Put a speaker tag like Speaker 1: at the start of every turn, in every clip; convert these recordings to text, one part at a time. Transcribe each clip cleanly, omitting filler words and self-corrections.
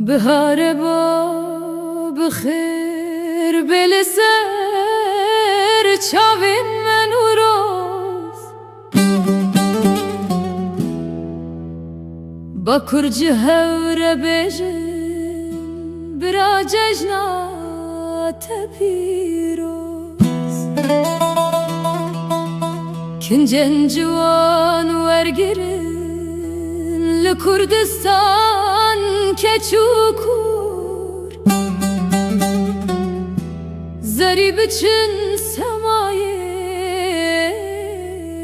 Speaker 1: بهار با بخیر بلسر چاوین من و روز با کرج هور بجن برا ججنات پیروز کنجن جوان ورگرن لکردستان keçukur Zari biçin semaye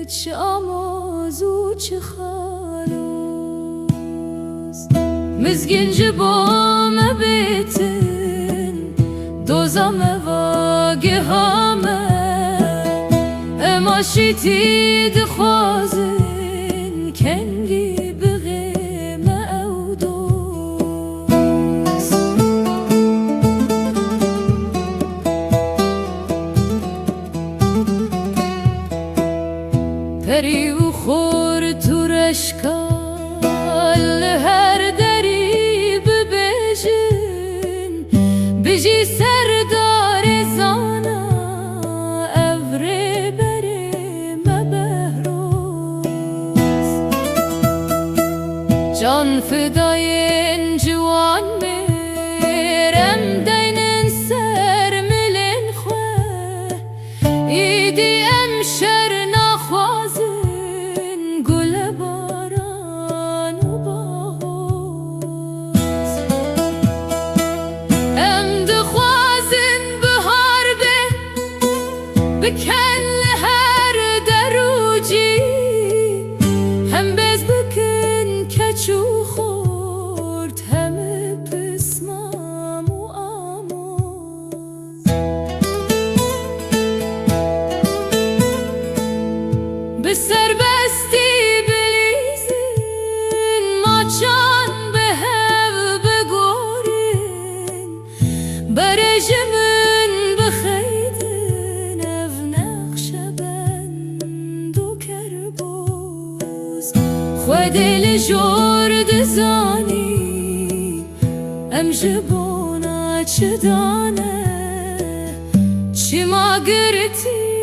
Speaker 1: çamazu çıxaroz Mizginci bome bitin dozame vagihame Emaşiti dixwazin kendi پری و خور تو رشکال هر دری ببیجن بجی سردار زانا اوره بری مبهروز جان فداین جوان میرم دینن سر ملن خواه ایدی امشر بکل هر دروجی هم بز بکن کچو خورد همه پسمام و آموز به سربستی بلیزن ماچان به هف بگورین برجمن بخیدن خودل جورد زانی ام جبونا چه دانه چی ما گرتی